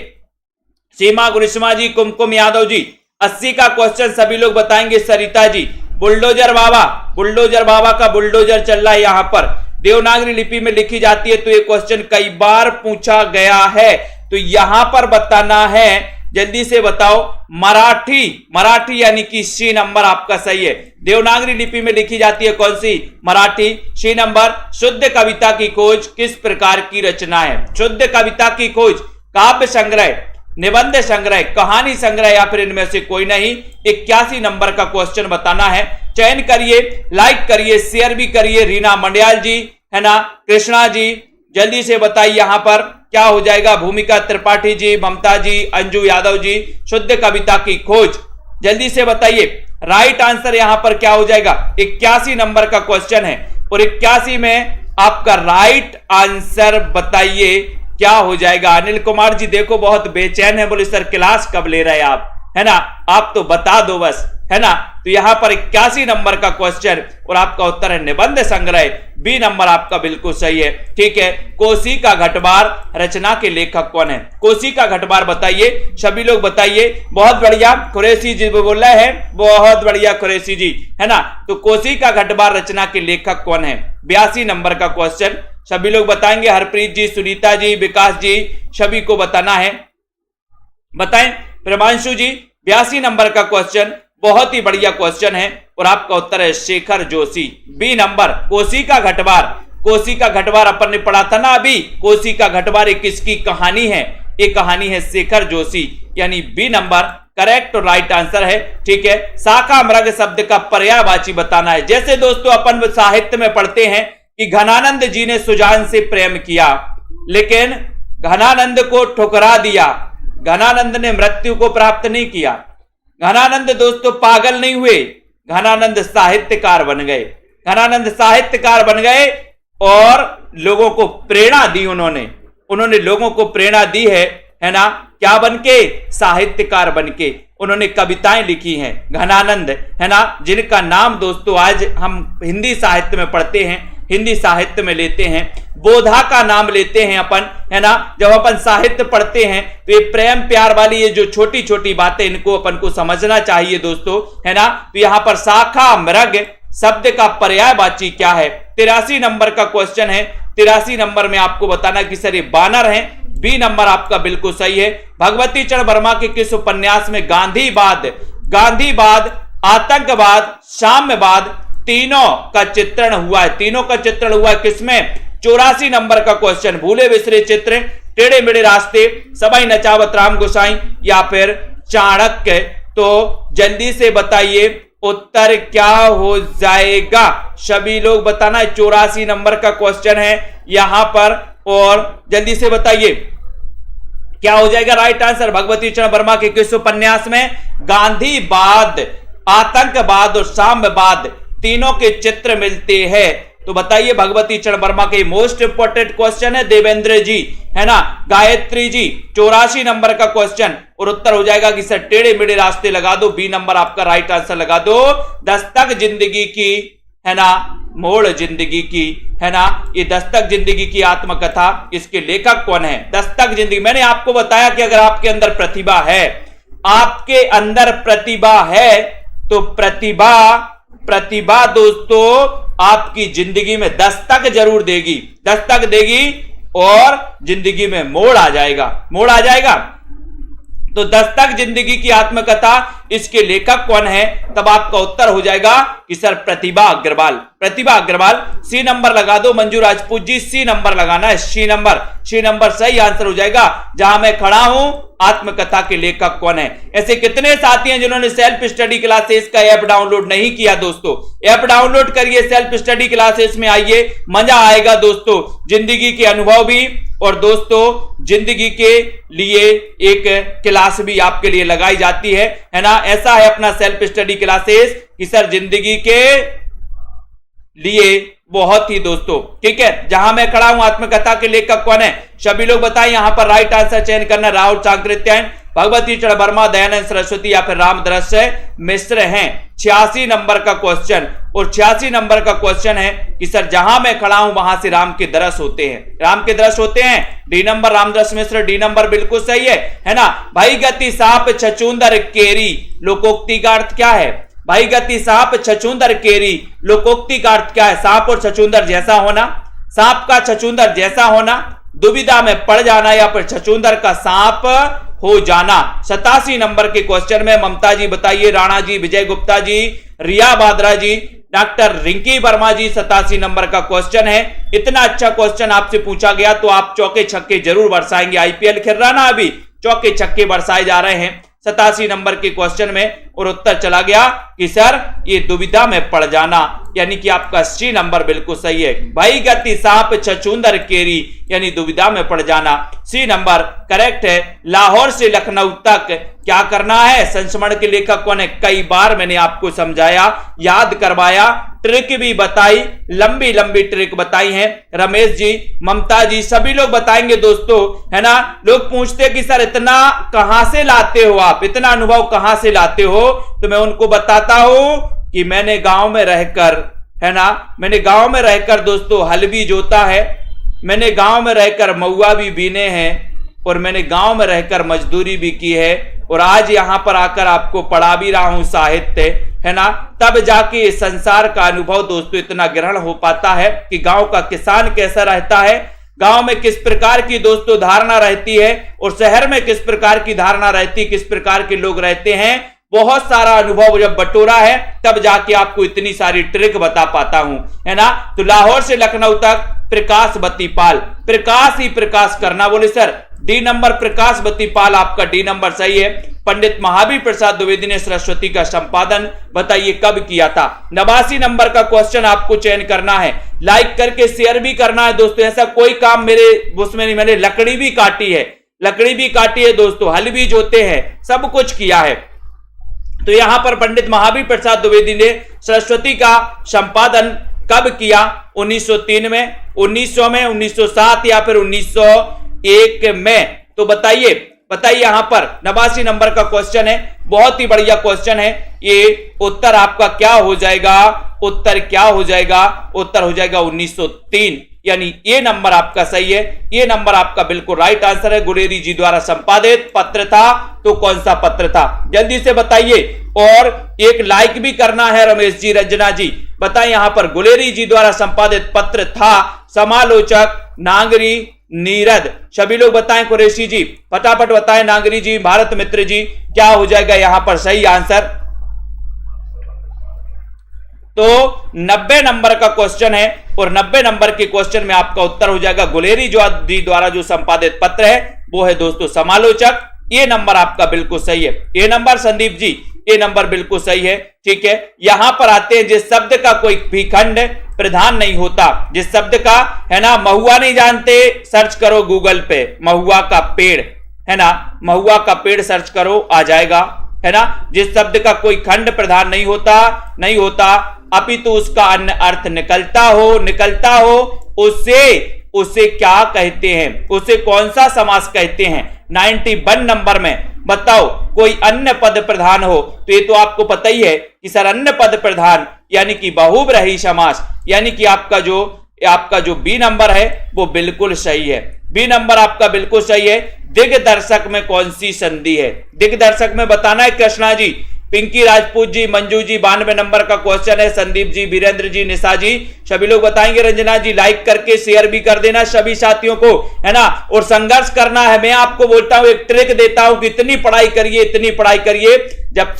सीमा गुरिश्मा जी, कुमकुम यादव जी। 80 का क्वेश्चन सभी लोग बताएंगे। सरिता जी, बुलडोजर बाबा, बुलडोजर बाबा का बुलडोजर चल रहा है यहां पर, देवनागरी लिपि में लिखी जाती है। तो ये क्वेश्चन कई बार पूछा गया है, तो यहां पर बताना है जल्दी से बताओ। मराठी, मराठी यानी कि सी नंबर आपका सही है। देवनागरी लिपि में लिखी जाती है कौन सी? मराठी। सी नंबर। शुद्ध कविता की खोज किस प्रकार की रचना है? शुद्ध कविता की खोज काव्य संग्रह, निबंध संग्रह, कहानी संग्रह या फिर इनमें से कोई नहीं। 81 नंबर का क्वेश्चन बताना है। चयन करिए, लाइक करिए, शेयर भी करिए। रीना मंडियाल जी, है ना, कृष्णा जी, जल्दी से बताइए यहां पर क्या हो जाएगा। भूमिका त्रिपाठी जी, ममता जी, अंजू यादव जी, शुद्ध कविता की खोज, जल्दी से बताइए। राइट आंसर यहां पर क्या हो जाएगा? 81 नंबर का क्वेश्चन है और 81 में आपका राइट आंसर बताइए क्या हो जाएगा। अनिल कुमार जी देखो बहुत बेचैन है, बोले सर क्लास कब ले रहे हैं आप, है ना, आप तो बता दो बस, है ना। तो यहां पर 81 नंबर का क्वेश्चन और आपका उत्तर है निबंध संग्रह। बी नंबर आपका बिल्कुल सही है। ठीक है, कोसी का घटबार रचना के लेखक कौन है? कोसी का घटबार बताइए, सभी लोग बताइए। बहुत बढ़िया, कुरैशी जी बोल रहे हैं, बहुत बढ़िया कुरैशी जी, है ना। तो कोसी का घटबार रचना के लेखक कौन है? 82 नंबर का क्वेश्चन, सभी लोग बताएंगे। हरप्रीत जी, सुनीता जी, विकास जी, सभी को बताना है, बताएं। प्रमांशु जी, 82 नंबर का क्वेश्चन बहुत ही बढ़िया क्वेश्चन है और आपका उत्तर है शेखर जोशी। बी नंबर, कोसी का घटबार। कोसी का घटबार अपन ने पढ़ा था ना अभी। कोसी का घटबार एक किसकी कहानी है? एक कहानी है शेखर जोशी, यानी बी नंबर करेक्ट और राइट आंसर है। ठीक है, शाखा मृग शब्द का पर्यायवाची बताना है। जैसे दोस्तों अपन साहित्य में पढ़ते हैं कि घनानंद जी ने सुजान से प्रेम किया, लेकिन घनानंद को ठुकरा दिया। घनानंद ने मृत्यु को प्राप्त नहीं किया। घनानंद दोस्तों पागल नहीं हुए, घनानंद साहित्यकार बन गए। घनानंद साहित्यकार बन गए और लोगों को प्रेरणा दी। उन्होंने लोगों को प्रेरणा दी है ना, क्या बनके? साहित्यकार बनके। उन्होंने कविताएं लिखी हैं घनानंद, है ना, जिनका नाम दोस्तों आज हम हिंदी साहित्य में पढ़ते हैं, हिंदी साहित्य में लेते हैं। बोधा का नाम लेते हैं अपन, है ना। जब अपन साहित्य पढ़ते हैं तो ये प्रेम प्यार वाली ये जो छोटी छोटी बातें, इनको अपन को समझना चाहिए दोस्तों, है ना। तो यहां पर शाखा मृग शब्द का पर्यायवाची क्या है? 83 नंबर का क्वेश्चन है। 83 नंबर में आपको बताना कि सर ये बानर हैं। बी नंबर आपका बिल्कुल सही है। भगवती चरण वर्मा के किस उपन्यास में गांधीवाद, आतंकवाद, साम्यवाद तीनों का चित्रण हुआ है? तीनों का चित्रण हुआ है किसमें? 84 नंबर का क्वेश्चन। भूले बिसरे चित्र, टेढ़े मेढ़े रास्ते, सबाई नचावत राम गोसाई या फिर चाणक्य। तो जल्दी से बताइए उत्तर क्या हो जाएगा, सभी लोग बताना है। 84 नंबर का क्वेश्चन है यहां पर और जल्दी से बताइए क्या हो जाएगा राइट आंसर। भगवती चरण वर्मा के किस उपन्यास में गांधीवाद, आतंकवाद और साम्यवाद तीनों के चित्र मिलते हैं? तो बताइए भगवती चरण वर्मा के मोस्ट इंपोर्टेंट क्वेश्चन है। देवेंद्र जी, है ना, गायत्री जी, 84 नंबर का क्वेश्चन और उत्तर हो जाएगा कि सर टेढ़े मेढ़े रास्ते लगा दो। बी नंबर आपका राइट आंसर लगा दो। दस्तक जिंदगी की, है ना, मोड़ जिंदगी की, है ना, ये दस्तक जिंदगी की आत्मकथा, इसके लेखक कौन है? दस्तक जिंदगी। मैंने आपको बताया कि अगर आपके अंदर प्रतिभा है, आपके अंदर प्रतिभा है तो प्रतिभा दोस्तों आपकी जिंदगी में दस्तक जरूर देगी, दस्तक देगी और जिंदगी में मोड़ आ जाएगा। तो दस्तक जिंदगी की आत्मकथा, इसके लेखक कौन है? तब आपका उत्तर हो जाएगा कि सर प्रतिभा अग्रवाल। प्रतिभा अग्रवाल। सी नंबर लगा दो मंजू राजपूत जी, सी नंबर लगाना है। सी नंबर सही आंसर हो जाएगा। जहां मैं खड़ा हूं आत्मकथा के लेखक कौन है? ऐसे कितने साथी हैं जिन्होंने सेल्फ स्टडी क्लासेस का ऐप डाउनलोड नहीं किया? दोस्तों ऐप डाउनलोड करिए, सेल्फ स्टडी क्लासेस में आइए, मजा आएगा दोस्तों। जिंदगी के अनुभव भी और दोस्तों जिंदगी के लिए एक क्लास भी आपके लिए लगाई जाती है ना। ऐसा है अपना सेल्फ स्टडी क्लासेस कि सर जिंदगी के लिए बहुत ही दोस्तों, ठीक है। जहां मैं खड़ा हूं आत्मकथा के लेखक कौन है? सभी लोग बताएं। यहां पर राइट आंसर चयन करना। राहुल चांकृत्यायन, भगवती चरण वर्मा, दयानंद सरस्वती या फिर रामदरस मिश्र हैं। 86 नंबर का क्वेश्चन और 86 नंबर का क्वेश्चन है कि सर जहां मैं खड़ा हूं वहां से राम के दरस होते हैं, राम के दरस होते हैं। डी नंबर रामदरस मिश्र, डी नंबर बिल्कुल सही है ना। भाई गति साप छछूंदर केरी, लोकोक्ति का अर्थ क्या है? भाई गति सांप छछूंदर केरी, लोकोक्ति का अर्थ क्या है? सांप और छछूंदर जैसा होना, सांप का छछूंदर जैसा होना, दुविधा में पड़ जाना या फिर छछूंदर का सांप हो जाना। 87 नंबर के क्वेश्चन में ममता जी बताइए, राणा जी, विजय गुप्ता जी, रिया बाद्रा जी, डॉक्टर रिंकी वर्मा जी, 87 नंबर का क्वेश्चन है। इतना अच्छा क्वेश्चन आपसे पूछा गया तो आप चौके छक्के जरूर बरसाएंगे। आईपीएल खेल रहा ना, अभी चौके छक्के बरसाए जा रहे हैं 87 नंबर के क्वेश्चन में। और उत्तर चला गया कि सर ये दुविधा में पड़ जाना, यानी कि आपका सी नंबर बिल्कुल सही है। भाई गति सांप छछूंदर केरी, यानी दुविधा में पड़ जाना, सी नंबर करेक्ट है। लाहौर से लखनऊ तक क्या करना है, संस्मरण के लेखकों ने कई बार मैंने आपको समझाया, याद करवाया, ट्रिक भी बताई, लंबी लंबी ट्रिक बताई है। रमेश जी, ममता जी, सभी लोग बताएंगे दोस्तों, है ना। लोग पूछते कि सर इतना कहां से लाते हो आप, इतना अनुभव कहां से लाते हो, तो मैं उनको बताता हूं कि मैंने गांव में रहकर, है ना, मैंने गांव में रहकर दोस्तों हल भी जोता है, मैंने गांव में रहकर महुआ भी बीने हैं, और मैंने गांव में रहकर मजदूरी भी की है, और आज यहां पर आकर आपको पढ़ा भी रहा हूं साहित्य, है ना। तब जाके संसार का अनुभव दोस्तों इतना ग्रहण हो पाता है कि गांव का किसान कैसा रहता है, गांव में किस प्रकार की दोस्तों धारणा रहती है, और शहर में किस प्रकार की धारणा रहती, किस प्रकार के लोग रहते हैं। बहुत सारा अनुभव जब बटोरा है तब जाके आपको इतनी सारी ट्रिक बता पाता हूं, है ना। तो लाहौर से लखनऊ तक प्रकाश बत्तीपाल, प्रकाश ही प्रकाश करना, बोले सर डी नंबर प्रकाश बत्तीपाल, आपका डी नंबर सही है। पंडित महावीर प्रसाद द्विवेदी ने सरस्वती का संपादन बताइए कब किया था। 89 नंबर का क्वेश्चन आपको चयन करना है, लाइक करके शेयर भी करना है दोस्तों। ऐसा कोई काम मेरे उसमें नहीं, मैंने लकड़ी भी काटी है, लकड़ी भी काटी है दोस्तों, हल भी जोते हैं, सब कुछ किया है। तो यहां पर पंडित महावीर प्रसाद द्विवेदी ने सरस्वती का संपादन कब किया, 1903 में, 1900 में, 1907 या फिर 1901 में। तो बताइए बताइए, यहां पर 89 नंबर का क्वेश्चन है, बहुत ही बढ़िया क्वेश्चन है ये। उत्तर आपका क्या हो जाएगा, उत्तर क्या हो जाएगा, उत्तर हो जाएगा 1903, यानी ये नंबर आपका सही है, ये नंबर आपका बिल्कुल राइट आंसर है। गुलेरी जी द्वारा संपादित पत्र था, तो कौन सा पत्र था, जल्दी से बताइए। और एक लाइक भी करना है रमेश जी, रंजना जी, बताएं यहां पर गुलेरी जी द्वारा संपादित पत्र था समालोचक नागरी नीरद। सभी लोग बताएं, कुरैशी जी फटाफट बताएं, नागरी जी, भारत मित्र जी, क्या हो जाएगा यहां पर सही आंसर। तो 90 नंबर का क्वेश्चन है, और 90 नंबर के क्वेश्चन में आपका उत्तर हो जाएगा गुलेरी जी द्वारा जो संपादित पत्र है वो है दोस्तों समालोचक। ये नंबर आपका बिल्कुल सही है, ये नंबर संदीप जी, ये नंबर बिल्कुल सही है, ठीक है। यहां पर आते हैं, जिस शब्द का कोई भी खंड प्रधान नहीं होता, जिस शब्द का, है ना, महुआ नहीं जानते, सर्च करो गूगल पे, महुआ का पेड़, है ना, महुआ का पेड़ सर्च करो आ जाएगा, है ना। जिस शब्द का कोई खंड प्रधान नहीं होता अपितु उसका अन्य अर्थ निकलता हो, उसे क्या कहते हैं, उसे कौन सा समास कहते हैं। 91 नंबर में बताओ, कोई अन्य पद प्रधान हो, तो ये तो आपको पता ही है कि सर अन्य पद प्रधान यानी कि बहुब्रीहि समास, यानी कि आपका जो बी नंबर है वो बिल्कुल सही है, बी नंबर आपका बिल्कुल सही है। दिग्दर्शक में कौन सी संधि है, दिग्दर्शक में बताना है कृष्णा जी, पिंकी राजपूत जी, मंजू जी, 92 नंबर का क्वेश्चन है। संदीप जी, वीरेंद्र जी, निशा जी, सभी लोग बताएंगे। रंजना जी लाइक करके शेयर भी कर देना सभी साथियों को, है ना। और संघर्ष करना है, मैं आपको बोलता हूं, एक ट्रिक देता हूं कि इतनी पढ़ाई करिए, जब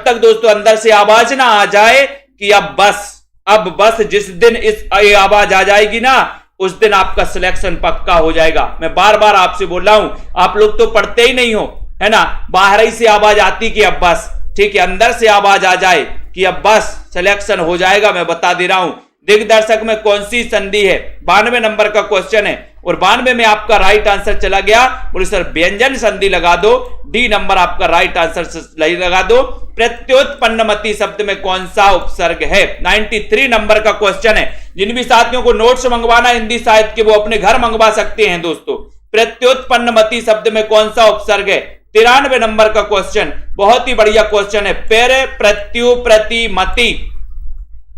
तक दोस्तों अंदर से आवाज ना आ जाए कि अब बस, जिस दिन इस आवाज आ जाएगी ना, उस दिन आपका सिलेक्शन पक्का हो जाएगा। मैं बार बार आपसे बोल रहा हूं, आप लोग तो पढ़ते ही नहीं हो, है ना। बाहर ही से आवाज आती कि अब बस, ठीक है, अंदर से आवाज आ जाए कि अब बस सिलेक्शन हो जाएगा, मैं बता दे रहा हूं। दिग्दर्शक में कौन सी संधि है, 92 नंबर का क्वेश्चन है, और 92 में आपका राइट आंसर चला गया। बोले सर व्यंजन संधि लगा दो, डी नंबर आपका राइट आंसर लगा दो। प्रत्युत्पन्नमति शब्द में कौन सा उपसर्ग है, 93 नंबर का क्वेश्चन है। जिन भी साथियों को नोट्स मंगवाना हिंदी साहित्य के, वो अपने घर मंगवा सकते हैं दोस्तों। प्रत्युत्पन्नमति शब्द में कौन सा उपसर्ग है, 93 नंबर का क्वेश्चन, बहुत ही बढ़िया क्वेश्चन है। पेरे प्रत्यु प्रतिमति,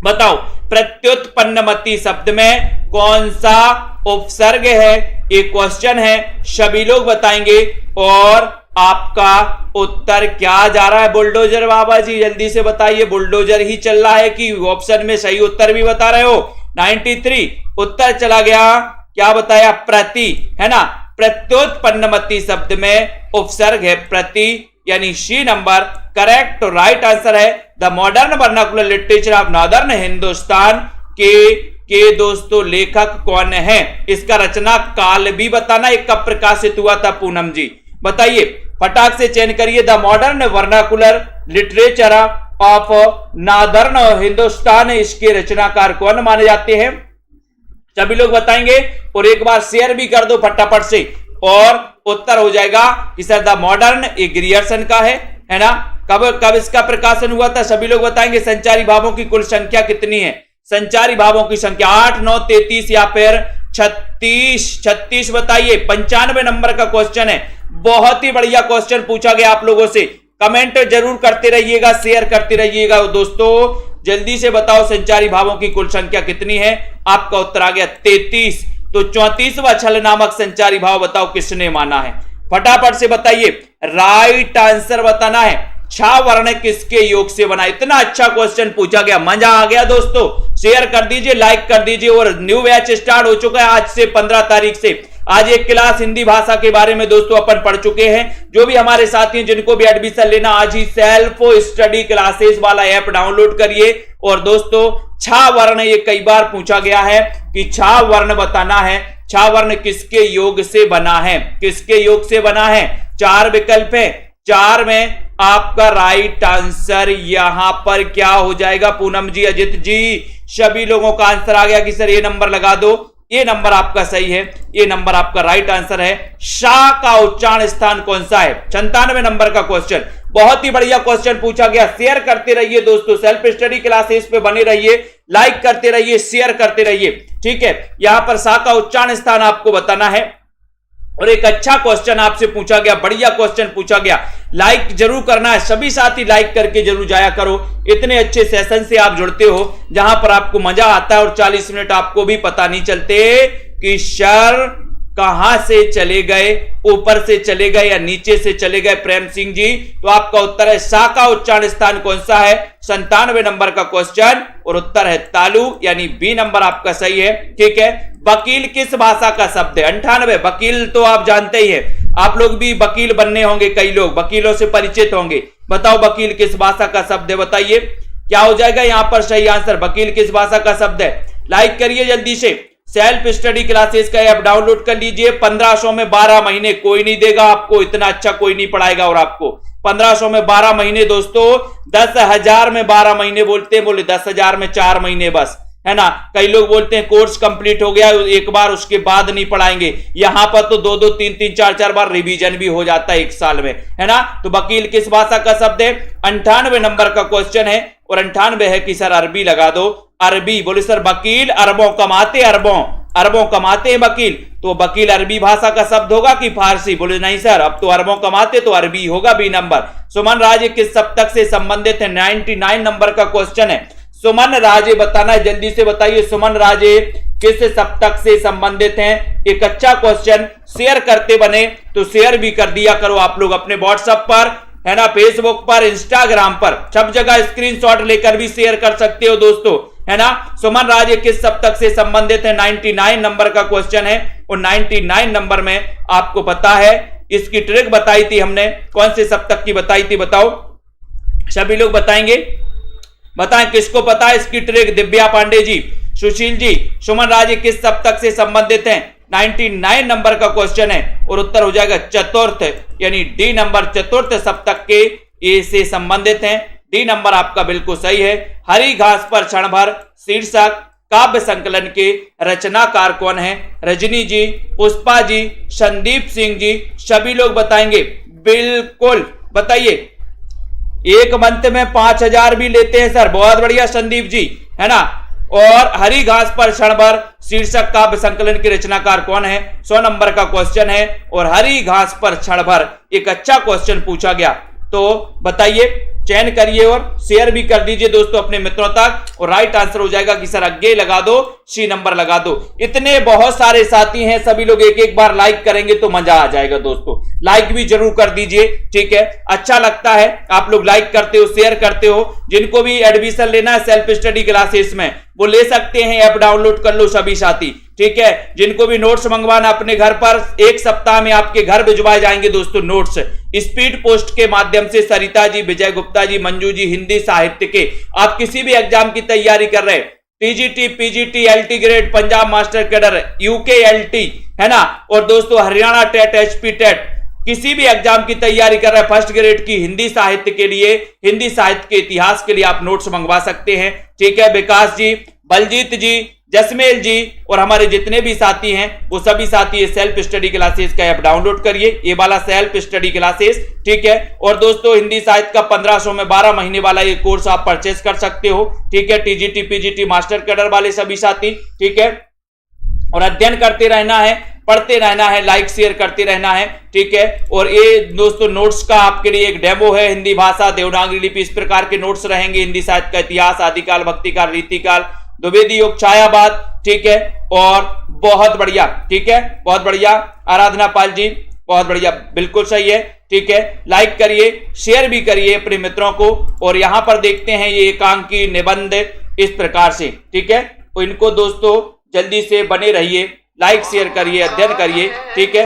बताओ प्रत्युत्पन्नमति शब्द में कौन सा उपसर्ग है, ये क्वेश्चन है, सभी लोग बताएंगे। और आपका उत्तर क्या जा रहा है, बुलडोजर बाबा जी जल्दी से बताइए, बुलडोजर ही चल रहा है कि ऑप्शन में सही उत्तर भी बता रहे हो। 93 उत्तर चला गया, क्या बताया, प्रति, है ना। प्रत्योत्पन्नमति शब्द में उपसर्ग है प्रति, यानी सी नंबर करेक्ट। तो राइट आंसर है the modern vernacular literature of northern Hindustan के दोस्तों लेखक कौन है। इसका रचना काल भी बताना, एक कब प्रकाशित हुआ था पूनम जी, बताइए फटाक से चयन करिए। The modern vernacular literature of northern Hindustan, इसके रचनाकार कौन माने जाते हैं, सभी लोग बताएंगे। और एक बार शेयर भी कर दो फटाफट से, और उत्तर हो जाएगा कि सर द मॉडर्न एक ग्रियर्सन का है ना। कब इसका प्रकाशन हुआ था, सभी लोग बताएंगे। संचारी भावों की कुल संख्या कितनी है, संचारी भावों की संख्या 8, 9, 33 या फिर 36 बताइए। 95 नंबर का क्वेश्चन है, बहुत ही बढ़िया क्वेश्चन पूछा गया आप लोगों से। कमेंट जरूर करते रहिएगा, शेयर करते रहिएगा दोस्तों। जल्दी से बताओ संचारी भावों की कुल संख्या कितनी है। आपका उत्तर आ गया 33। तो 34वां छल नामक संचारी भाव बताओ किसने माना है, फटाफट से बताइए। राइट आंसर बताना है, छा वर्ण किसके योग से बना। इतना अच्छा क्वेश्चन पूछा गया, मजा आ गया दोस्तों। शेयर कर दीजिए, लाइक कर दीजिए। और न्यू बैच स्टार्ट हो चुका है आज से 15 तारीख से। आज एक क्लास हिंदी भाषा के बारे में दोस्तों अपन पढ़ चुके हैं। जो भी हमारे साथी हैं जिनको भी एडमिशन लेना, आज ही सेल्फ स्टडी क्लासेस वाला ऐप डाउनलोड करिए। और दोस्तों छा वर्ण, ये कई बार पूछा गया है कि छा वर्ण बताना है, छा वर्ण किसके योग से बना है, किसके योग से बना है। 4 विकल्प है, 4 में आपका राइट आंसर यहां पर क्या हो जाएगा पूनम जी, अजित जी, सभी लोगों का आंसर आ गया कि सर ये नंबर लगा दो। ये नंबर आपका सही है, ये नंबर आपका राइट आंसर है। शाह का उच्चारण स्थान कौन सा है, 97 नंबर का क्वेश्चन। बहुत ही बढ़िया क्वेश्चन पूछा गया। शेयर करते रहिए दोस्तों, सेल्फ स्टडी क्लासेस पे बने रहिए, लाइक करते रहिए, शेयर करते रहिए, ठीक है। यहां पर शाह का उच्चारण स्थान आपको बताना है। और एक अच्छा क्वेश्चन आपसे पूछा गया, बढ़िया क्वेश्चन पूछा गया। लाइक जरूर करना है, सभी साथी लाइक करके जरूर जाया करो। इतने अच्छे सेशन से आप जुड़ते हो जहां पर आपको मजा आता है और 40 मिनट आपको भी पता नहीं चलते कि सर कहां से चले गए, ऊपर से चले गए या नीचे से चले गए। प्रेम सिंह जी, तो आपका उत्तर है शाह का उच्चारण स्थान कौन सा है, 97 नंबर का क्वेश्चन। और उत्तर है तालु, यानी बी नंबर आपका सही है, ठीक है। वकील किस भाषा का शब्द है, 98। वकील तो आप जानते ही है, आप लोग भी वकील बनने होंगे, कई लोग वकीलों से परिचित होंगे। बताओ वकील किस भाषा का शब्द है, बताइए क्या हो जाएगा यहां पर सही आंसर। वकील किस भाषा का शब्द है, लाइक करिए जल्दी से। सेल्फ स्टडी क्लासेस का ऐप डाउनलोड कर लीजिए। 1500 में 12 महीने, कोई नहीं देगा आपको, इतना अच्छा कोई नहीं पढ़ाएगा। और आपको 1500 में 12 महीने दोस्तों, 10,000 में 12 महीने बोलते हैं, बोले 10,000 में 4 महीने बस, है ना। कई लोग बोलते हैं कोर्स कंप्लीट हो गया एक बार, उसके बाद नहीं पढ़ाएंगे। यहां पर तो 2-2, 3-3, 4-4 बार रिवीजन भी हो जाता है एक साल में, है ना। तो वकील किस भाषा का शब्द है, 98 नंबर का क्वेश्चन है। और 98 है कि सर अरबी लगा दो, अरबी। बोले सर वकील अरबों कमाते, अरबों कमाते हैं वकील, तो वकील अरबी भाषा का शब्द होगा कि फारसी। बोले नहीं सर, अब तो अरबों कमाते तो अरबी होगा, बी नंबर। सुमन राजे किस सप्तक से संबंधित है, 99 नंबर का क्वेश्चन है। सुमन राजे बताना है, जल्दी से बताइए सुमन राजे किस सप्तक से संबंधित हैं। एक अच्छा क्वेश्चन, शेयर करते बने तो शेयर भी कर दिया करो आप लोग अपने व्हाट्सएप पर, है ना, फेसबुक पर, इंस्टाग्राम पर, सब जगह स्क्रीनशॉट लेकर भी शेयर कर सकते हो दोस्तों, है ना। सुमन राजे किस सप्तक से संबंधित है, 99 नंबर का क्वेश्चन है। और 99 नंबर में आपको पता है, इसकी ट्रिक बताई थी हमने, कौन से सप्तक की बताई थी बताओ, सभी लोग बताएंगे, बताएं किसको पता है इसकी ट्रिक। दिव्या पांडे जी, सुशील जी, सुमन राजे किस सप्तक से संबंधित हैं, 99 नंबर का क्वेश्चन है। और उत्तर हो जाएगा चतुर्थ, यानी डी नंबर, चतुर्थ सप्तक के ए से संबंधित हैं। डी नंबर आपका बिल्कुल सही है। हरी घास पर क्षण भर शीर्षक काव्य संकलन के रचनाकार कौन है, रजनी जी, पुष्पा जी, संदीप सिंह जी, सभी लोग बताएंगे, बिल्कुल बताइए। एक मंथ में 5000 भी लेते हैं सर, बहुत बढ़िया संदीप जी, है ना। और हरी घास पर क्षण भर शीर्षक काव्य संकलन के रचनाकार कौन है, 100 नंबर का क्वेश्चन है। और हरी घास पर क्षण भर एक अच्छा क्वेश्चन पूछा गया, तो बताइए, चयन करिए और शेयर भी कर दीजिए दोस्तों अपने मित्रों तक। और राइट आंसर हो जाएगा कि सर अज्ञे लगा दो, सी नंबर लगा दो। इतने बहुत सारे साथी हैं, सभी लोग एक एक बार लाइक करेंगे तो मजा आ जाएगा दोस्तों। लाइक भी जरूर कर दीजिए, ठीक है, अच्छा लगता है आप लोग लाइक करते हो, शेयर करते हो। जिनको भी एडमिशन लेना है सेल्फ स्टडी क्लासेस में, वो ले सकते हैं, ऐप डाउनलोड कर लो सभी साथी। ठीक है। जिनको भी नोट्स मंगवाना अपने घर पर, 1 सप्ताह में आपके घर भिजवाए जाएंगे दोस्तों नोट्स स्पीड पोस्ट के माध्यम से। सरिता जी, विजय गुप्ता जी, मंजू जी, हिंदी साहित्य के, आप किसी भी एग्जाम की तैयारी कर रहे हैं, TGT, PGT, LT grade, Punjab master cadre, UK LT, है ना, और दोस्तों हरियाणा टेट, एचपी टेट, किसी भी एग्जाम की तैयारी कर रहे हैं फर्स्ट ग्रेड की, हिंदी साहित्य के लिए, हिंदी साहित्य के इतिहास के लिए आप नोट्स मंगवा सकते हैं, ठीक है। विकास जी, बलजीत जी, जसमेल जी और हमारे जितने भी साथी हैं वो सभी साथी सेल्फ स्टडी क्लासेस का ऐप डाउनलोड करिए, ये वाला सेल्फ स्टडी क्लासेस, ठीक है। और दोस्तों हिंदी साहित्य का 1500 में 12 महीने वाला ये कोर्स आप परचेज कर सकते हो, ठीक है। टीजीटी, पीजीटी, मास्टर कैडर वाले सभी साथी, ठीक है। और अध्ययन करते रहना है, पढ़ते रहना है, लाइक शेयर करते रहना है, ठीक है। और ये दोस्तों नोट्स का आपके लिए एक डेमो है, हिंदी भाषा, देवनागरी लिपि, इस प्रकार के नोट्स रहेंगे। हिंदी साहित्य का इतिहास, आदिकाल, भक्तिकाल, रीतिकाल, द्विवेदी योग, छायावाद, ठीक है। और बहुत बढ़िया, ठीक है, बहुत बढ़िया। आराधना पाल जी, बहुत बढ़िया, बिल्कुल सही है, ठीक है। लाइक करिए, शेयर भी करिए अपने मित्रों को। और यहां पर देखते हैं ये एकांकी निबंध इस प्रकार से, ठीक है। तो इनको दोस्तों जल्दी से बने रहिए, लाइक शेयर करिए, अध्ययन करिए, ठीक है।